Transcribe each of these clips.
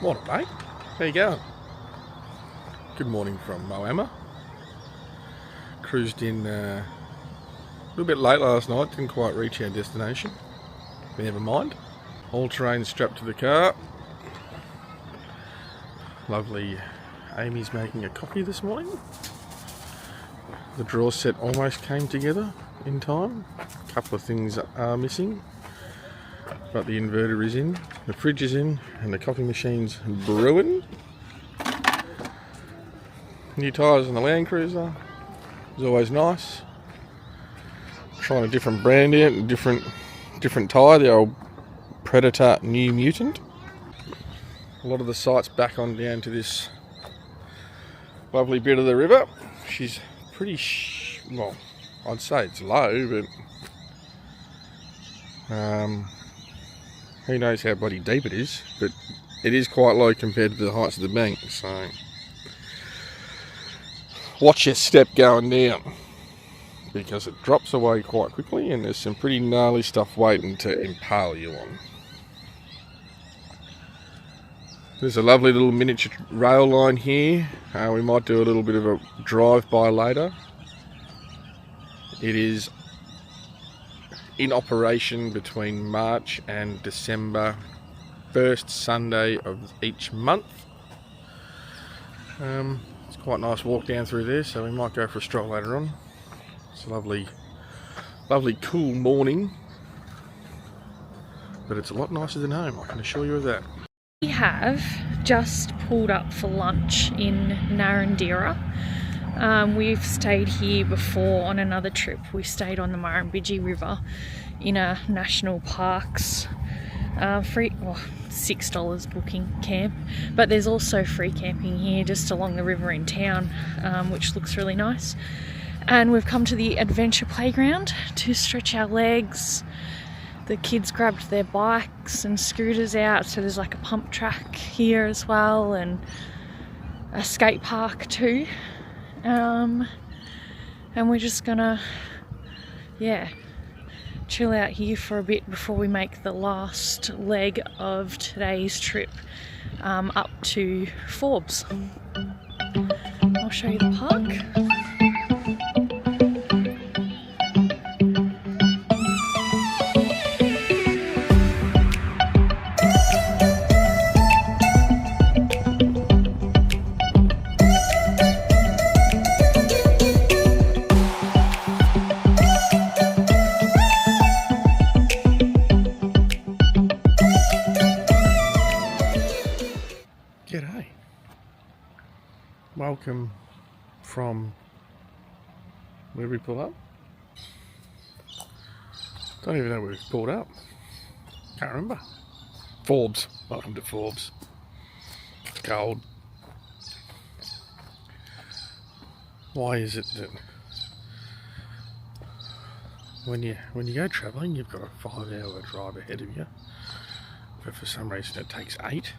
Morning, mate. How you going? Good morning from Moama. Cruised in a little bit late last night, didn't quite reach our destination. But never mind. All terrain strapped to the car. Lovely Amy's making a coffee this morning. The drawer set almost came together in time. A couple of things are missing, but the inverter is in, the fridge is in, and the coffee machine's brewing. New tyres on the Land Cruiser is always nice. Trying a different brand here, different tyre, the old Predator New Mutant. A lot of the sight's back on down to this lovely bit of the river. She's pretty, well, I'd say it's low, but who knows how bloody deep it is, but it is quite low compared to the heights of the bank, so watch your step going down, because it drops away quite quickly and there's some pretty gnarly stuff waiting to impale you on. There's a lovely little miniature rail line here. We might do a little bit of a drive-by later. It is in operation between March and December, first Sunday of each month. It's quite a nice walk down through there, so we might go for a stroll later on. It's a lovely cool morning, but it's a lot nicer than home, I can assure you of that. We have just pulled up for lunch in Narrandera. We've stayed here before on another trip. We stayed on the Murrumbidgee River in a national parks free, well, $6 booking camp, but there's also free camping here just along the river in town, which looks really nice. And we've come to the adventure playground to stretch our legs. The kids grabbed their bikes and scooters out, so there's like a pump track here as well, and a skate park too. And we're just gonna, chill out here for a bit before we make the last leg of today's trip up to Forbes. I'll show you the park. G'day. Welcome from where we pull up. Don't even know where we pulled up. Can't remember. Forbes. Welcome to Forbes. Cold. Why is it that when you go travelling, you've got a 5-hour drive ahead of you, but for some reason it takes 8?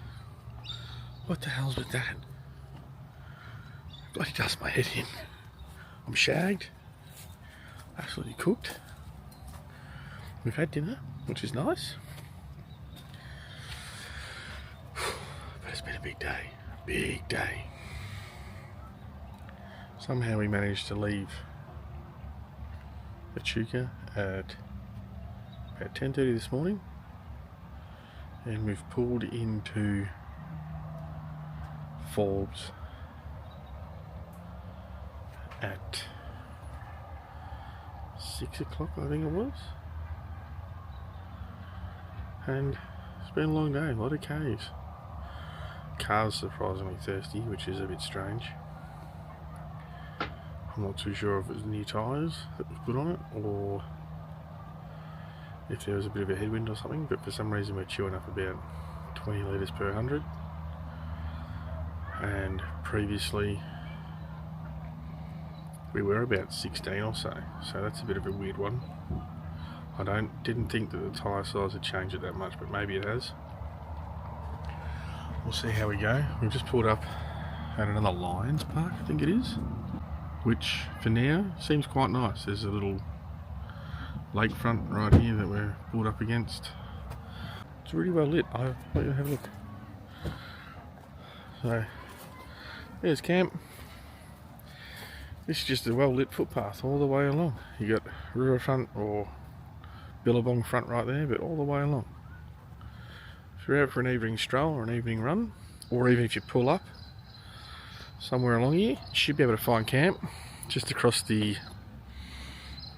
What the hell's with that? It bloody does my head in. I'm shagged. Absolutely cooked. We've had dinner, which is nice. But it's been a big day. Big day. Somehow we managed to leave Echuca at about 10:30 this morning. And we've pulled into Forbes at 6 o'clock, I think it was, and it's been a long day, a lot of caves. Car's surprisingly thirsty, which is a bit strange. I'm not too sure if it was new tyres that was put on it or if there was a bit of a headwind or something, but for some reason we're chewing up about 20 litres per 100. And previously we were about 16 or so that's a bit of a weird one. I didn't think that the tyre size had changed it that much, but maybe it has. We'll see how we go. We've just pulled up at another Lions Park, I think it is, which for now seems quite nice. There's a little lakefront right here that we're pulled up against. It's really well lit. I'll let you have a look. So there's camp. This is just a well lit footpath all the way along. You got riverfront or billabong front right there, but all the way along. If you're out for an evening stroll or an evening run, or even if you pull up somewhere along here, you should be able to find camp just across the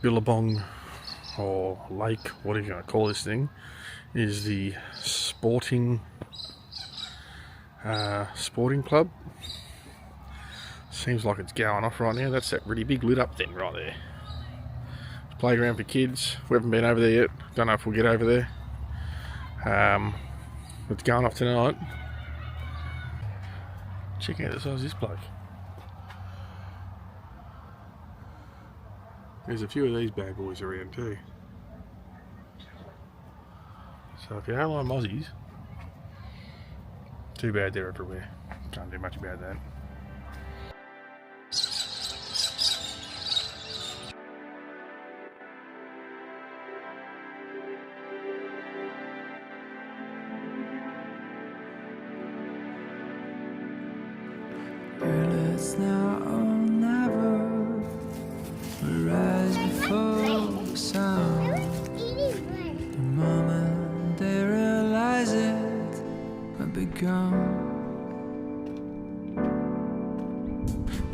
billabong or lake, whatever you want to call this thing, is the sporting club. Seems like it's going off right now. That's that really big lit up thing right there. It's a playground for kids. We haven't been over there yet. Don't know if we'll get over there. It's going off tonight. Check out the size of this bloke. There's a few of these bad boys around too. So if you don't like mozzies, too bad they're everywhere. Can't do much about that. Girl, it's now or never. We rise before the sun. The moment they realize it, we're begun.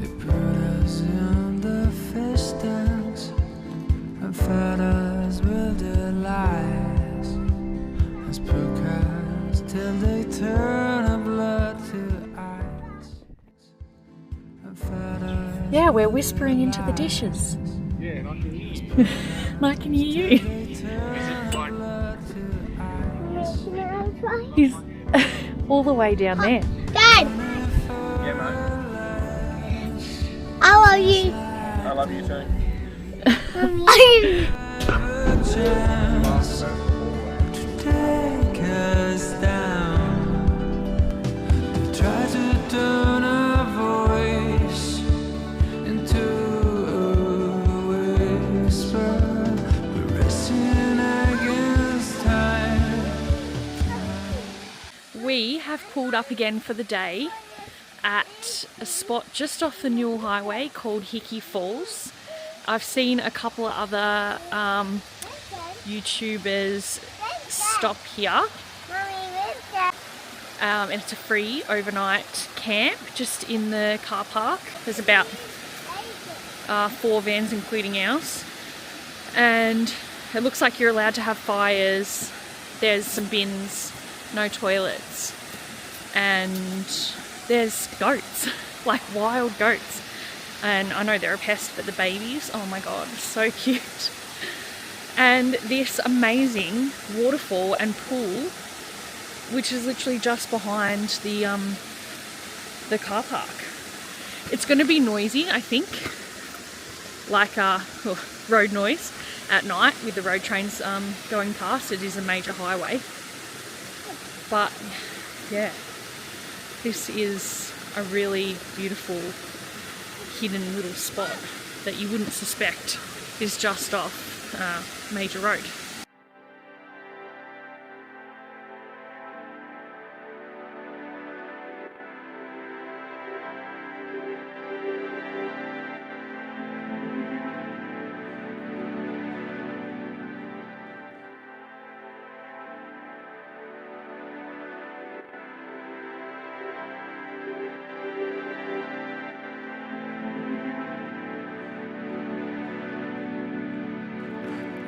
They put us in the fish tanks and fed us with their lies. As broadcast till they turn our blood to ice. And fed us. Yeah, we're whispering into the dishes. Yeah, and I can hear you. And I can hear you. He's all the way down there. Dad, Yeah, mate. I love you. I love you too. Take us down. Try to turn our voice into a whisper. We're racing against time. We have pulled up again for the day at a spot just off the Newell Highway called Hickey Falls. I've seen a couple of other YouTubers stop here. And it's a free overnight camp just in the car park. There's about 4 vans including ours. And it looks like you're allowed to have fires. There's some bins, no toilets. And there's goats, like wild goats. And I know they're a pest, but the babies, oh my god, so cute. And this amazing waterfall and pool, which is literally just behind the car park. It's going to be noisy, I think, like road noise at night with the road trains going past. It is a major highway. But yeah, this is a really beautiful hidden little spot that you wouldn't suspect is just off major road.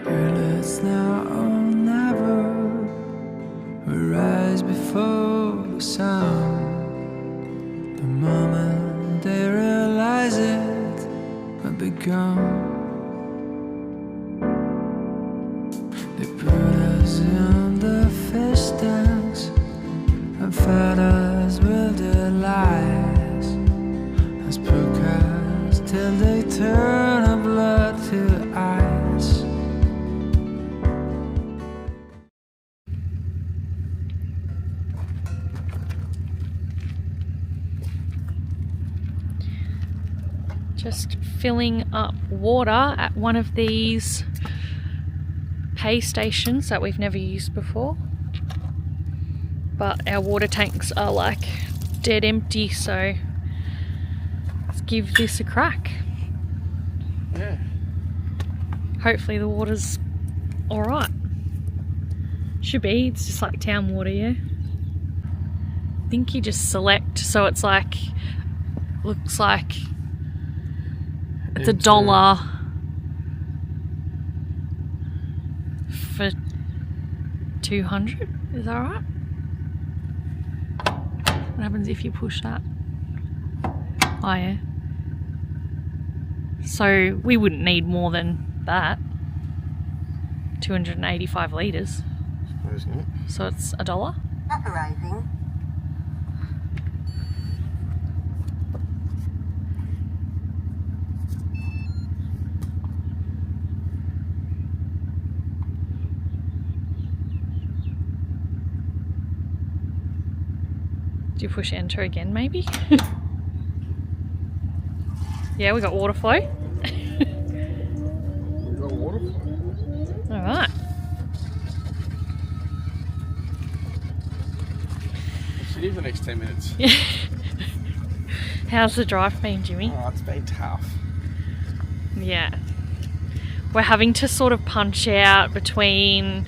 Girl, it's now or never. We rise before the sun. The moment they realize it, we're begun. They put us in the fish tanks and fed us with their lies. As broadcast till they turn our blood to ice. Just filling up water at one of these pay stations that we've never used before. But our water tanks are like dead empty, so let's give this a crack. Yeah. Hopefully the water's alright. Should be, it's just like town water, yeah? I think you just select, so it's like, looks like it's $1 for 200, is that right? What happens if you push that? Oh yeah. So we wouldn't need more than that. 285 litres. Suppose not. So it's $1? Authorizing. Do you push enter again maybe? Yeah, we got water flow. We got water flow. Alright. See you for the next 10 minutes. How's the drive been, Jimmy? Oh, it's been tough. Yeah. We're having to sort of punch out between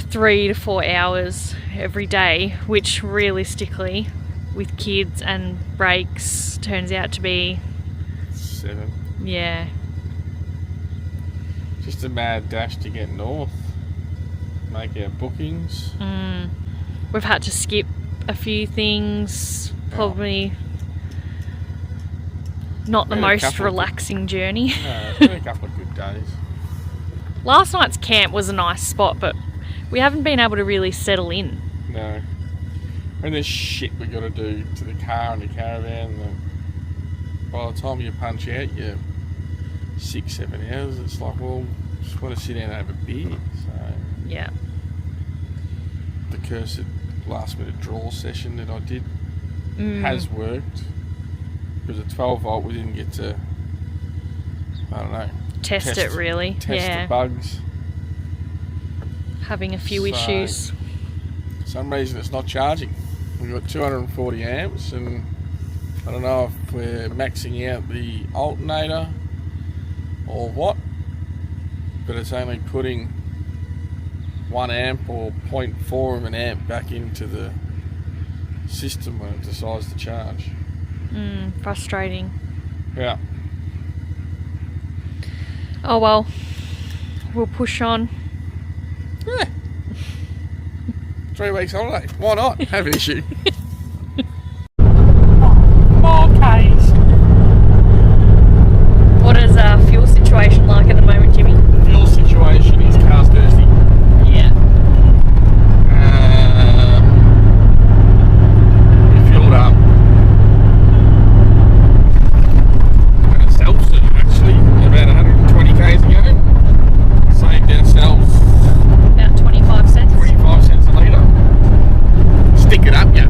3 to 4 hours every day, which realistically, with kids and breaks, turns out to be 7. Yeah. Just a mad dash to get north. Make our bookings. We've had to skip a few things. Probably not the most relaxing journey. No, it's been a couple of good days. Last night's camp was a nice spot, but we haven't been able to really settle in. No. And there's shit we got to do to the car and the caravan. And by the time you punch out your 6-7 hours, it's like, well, just want to sit down and have a beer. So Yeah. the cursed last minute draw session that I did has worked. Because at 12 volt we didn't get to, I don't know, Test it really. test Yeah. the bugs. Having a few issues. For some reason it's not charging. We've got 240 amps and I don't know if we're maxing out the alternator or what, but it's only putting 1 amp or 0.4 of an amp back into the system when it decides to charge. Frustrating. Yeah. Oh well, we'll push on. Yeah. 3 weeks holiday. Why not? Have an issue. More K's. What is our fuel situation like at the moment, Jimmy? Fuel situation is car's thirsty. Yeah. We filled up. At a self-serve actually, about 120 k's ago. Saved ourselves About 25 cents. 25 cents a litre. Stick it up, yeah.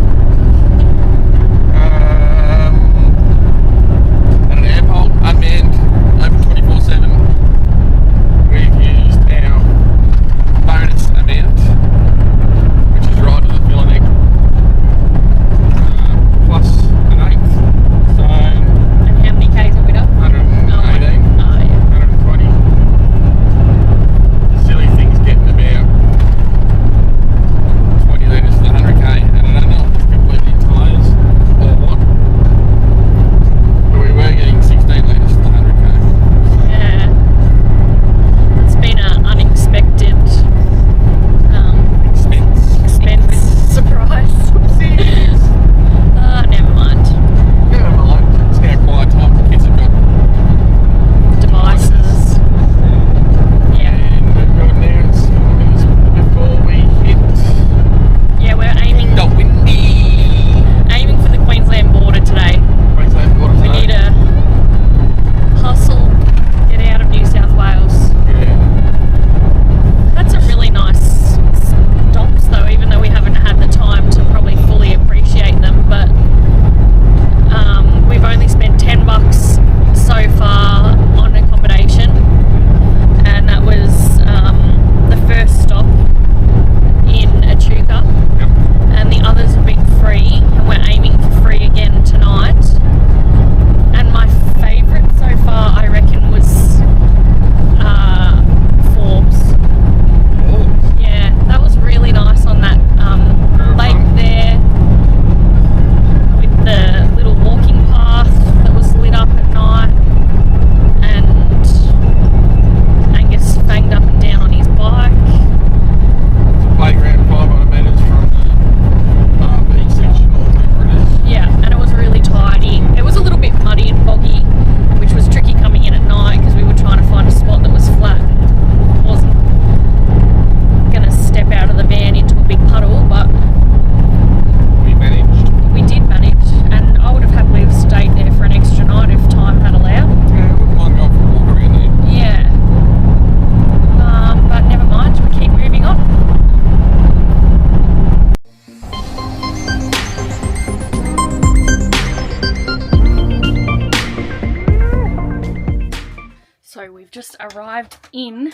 arrived in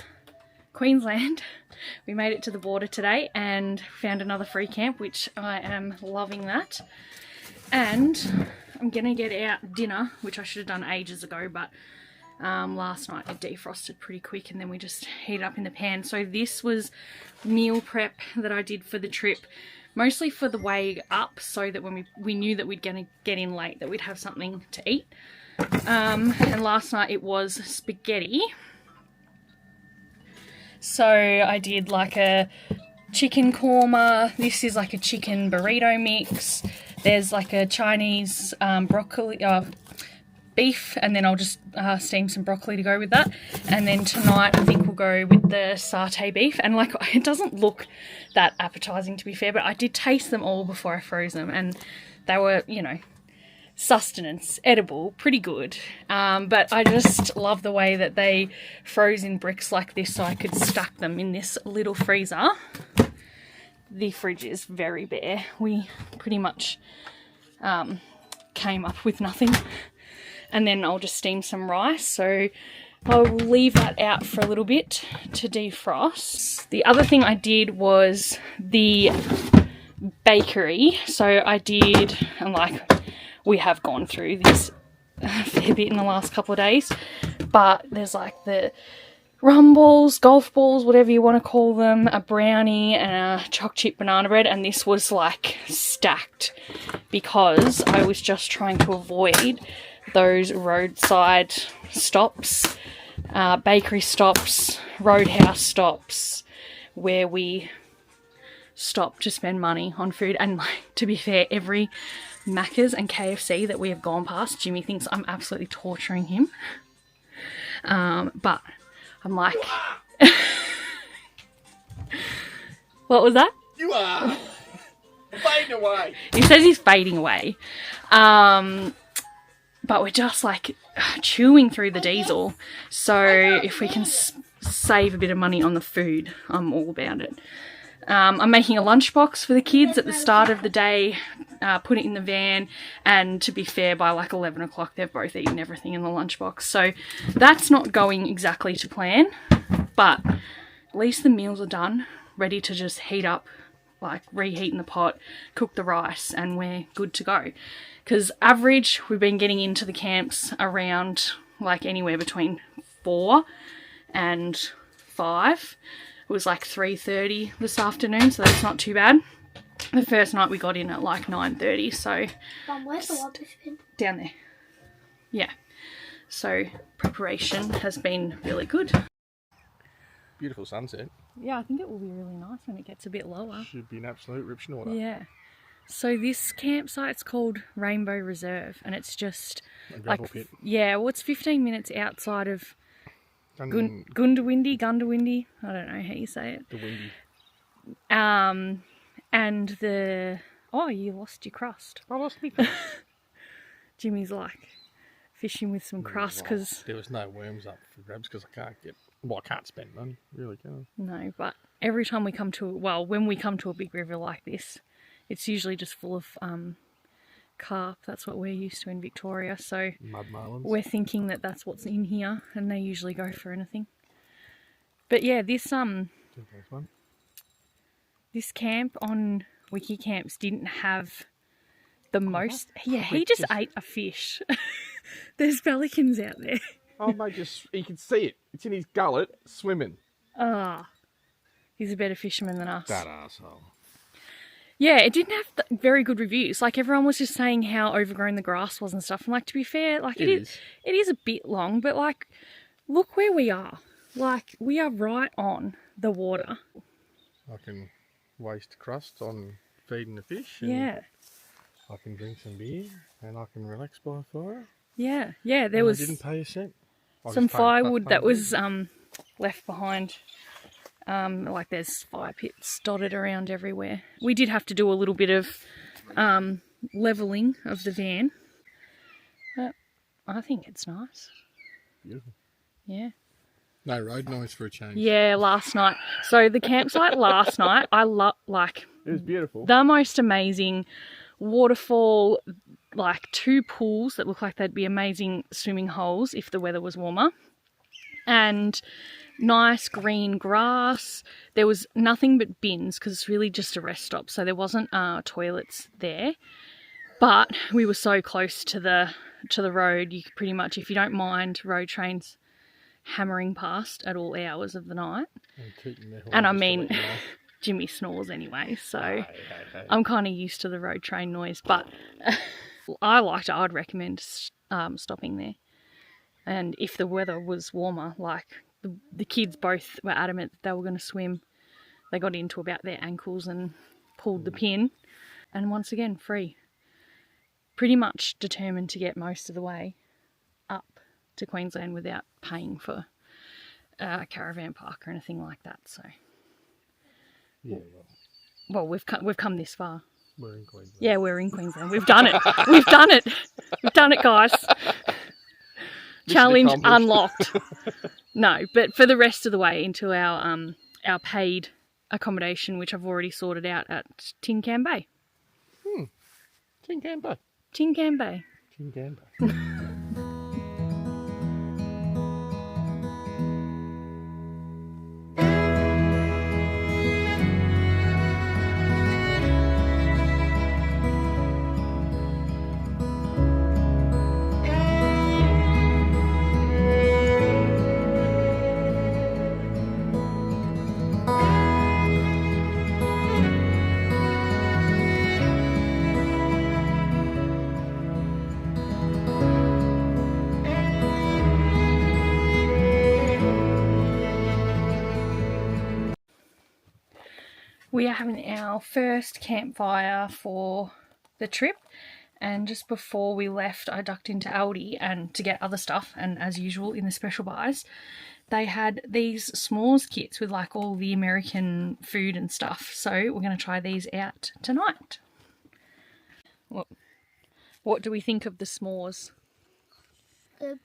Queensland. We made it to the border today and found another free camp, which I am loving that. And I'm gonna get out dinner, which I should have done ages ago, but last night it defrosted pretty quick and then we just heat it up in the pan. So this was meal prep that I did for the trip, mostly for the way up, so that when we knew that we'd gonna get in late, that we'd have something to eat. And last night it was spaghetti. So I did like a chicken korma. This is like a chicken burrito mix. There's like a Chinese broccoli, beef, and then I'll just steam some broccoli to go with that. And then tonight I think we'll go with the satay beef. And like, it doesn't look that appetizing, to be fair, but I did taste them all before I froze them, and they were, you know, sustenance, edible, pretty good. But I just love the way that they froze in bricks like this, so I could stack them in this little freezer. The fridge is very bare. We pretty much came up with nothing. And then I'll just steam some rice, so I'll leave that out for a little bit to defrost. The other thing I did was the bakery. So I did, and like, we have gone through this a fair bit in the last couple of days, but there's like the rumbles, golf balls, whatever you want to call them, a brownie and a choc chip banana bread, and this was like stacked because I was just trying to avoid those roadside stops, bakery stops, roadhouse stops, where we stop to spend money on food. And like, to be fair, every Macca's and KFC that we have gone past, Jimmy thinks I'm absolutely torturing him. But I'm like, what was that? You are fading away. He says he's fading away. But we're just like chewing through the diesel. So if we can save a bit of money on the food, I'm all about it. I'm making a lunchbox for the kids at the start of the day, put it in the van, and to be fair, by like 11 o'clock they've both eaten everything in the lunchbox. So that's not going exactly to plan, but at least the meals are done, ready to just heat up, like reheat in the pot, cook the rice, and we're good to go. Because average, we've been getting into the camps around like anywhere between 4 and 5. It was like 3:30 this afternoon, so that's not too bad. The first night we got in at like 9:30, so... Where's the rubbish bin? Down there. Yeah. So preparation has been really good. Beautiful sunset. Yeah, I think it will be really nice when it gets a bit lower. Should be an absolute rip schnorter. Yeah. So this campsite's called Rainbow Reserve, and it's just A gravel pit. Yeah, well, it's 15 minutes outside of Gundawindi, I don't know how you say it. The windy. And the... Oh, you lost your crust. I lost me. Jimmy's like fishing with some crust because... There was no worms up for grabs because I can't get... Well, I can't spend money, really can't. No, but every time we come to... Well, when we come to a big river like this, it's usually just full of carp. That's what we're used to in Victoria, so Mud marlins. we're thinking that that's what's in here, and they usually go for anything. But yeah, this camp on Wiki Camps didn't have the most... Yeah, he just ate a fish. There's pelicans out there. Oh, mate, you can see it. It's in his gullet, swimming. Ah, he's a better fisherman than us. That arsehole. Yeah, it didn't have very good reviews. Like, everyone was just saying how overgrown the grass was and stuff. And like, to be fair, like, it is a bit long, but like, look where we are. Like, we are right on the water. I can waste crust on feeding the fish. And Yeah. I can drink some beer and I can relax by a fire. Yeah, yeah. There was I didn't pay a cent. some firewood that was left behind. Like, there's fire pits dotted around everywhere. We did have to do a little bit of levelling of the van, but I think it's nice. Beautiful. Yeah. No road noise for a change. Yeah, last night. So the campsite last night, I like It was beautiful. the most amazing waterfall, like 2 pools that look like they'd be amazing swimming holes if the weather was warmer. and nice green grass. There was nothing but bins because it's really just a rest stop, so there wasn't toilets there. But we were so close to the road, you could pretty much, if you don't mind road trains hammering past at all hours of the night. And I mean, Jimmy snores anyway, so I'm kind of used to the road train noise. But I liked it. I'd recommend stopping there. And if the weather was warmer, like the kids both were adamant that they were going to swim. They got into about their ankles and pulled the pin. And once again, free. Pretty much determined to get most of the way up to Queensland without paying for a caravan park or anything like that. So, Yeah. well, we've come this far. We're in Queensland. Yeah, we're in Queensland. We've done it. We've done it. We've done it, guys. Challenge unlocked. No, but for the rest of the way into our paid accommodation, which I've already sorted out at Tin Can Bay. Tin Can Bay. Tin Can Bay. Tin Can Bay. We are having our first campfire for the trip, and just before we left I ducked into Aldi and to get other stuff, and as usual in the special buys they had these s'mores kits with like all the American food and stuff, so we're going to try these out tonight. What do we think of the s'mores? Good.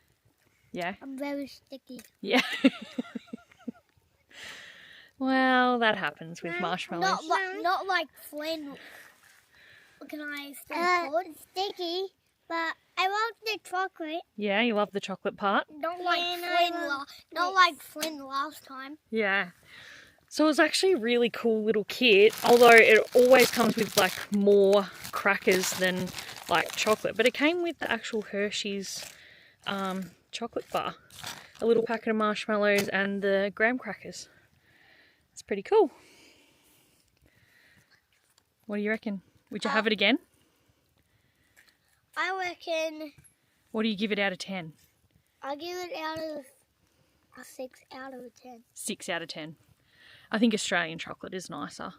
Yeah? I'm very sticky. Yeah. Well, that happens with marshmallows. Not like Flynn. Can I say sticky, but I love the chocolate. Yeah, you love the chocolate part? Not like not like Flynn last time. Yeah. So it was actually a really cool little kit, although it always comes with like more crackers than like chocolate. But it came with the actual Hershey's chocolate bar, a little packet of marshmallows and the graham crackers. It's pretty cool. What do you reckon? Would you have it again? I reckon. What do you give it out of 10? I'll give it out of a 6 out of 10. 6 out of 10. I think Australian chocolate is nicer.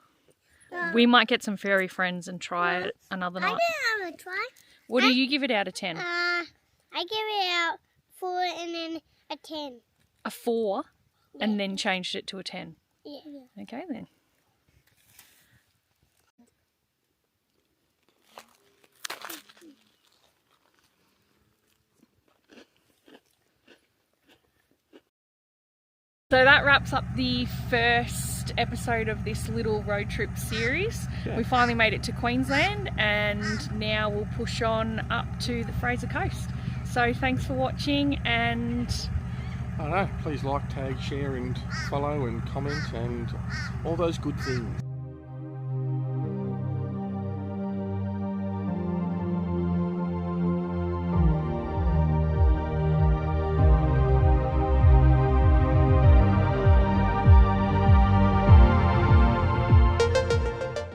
We might get some fairy friends and try it another night. I can have a try. What do you give it out of 10? I give it out 4 and then a 10. A 4 and then changed it to a 10. Yeah. Okay then. So that wraps up the first episode of this little road trip series. Yeah. We finally made it to Queensland and now we'll push on up to the Fraser Coast. So thanks for watching, and I don't know, please like, tag, share and follow and comment and all those good things.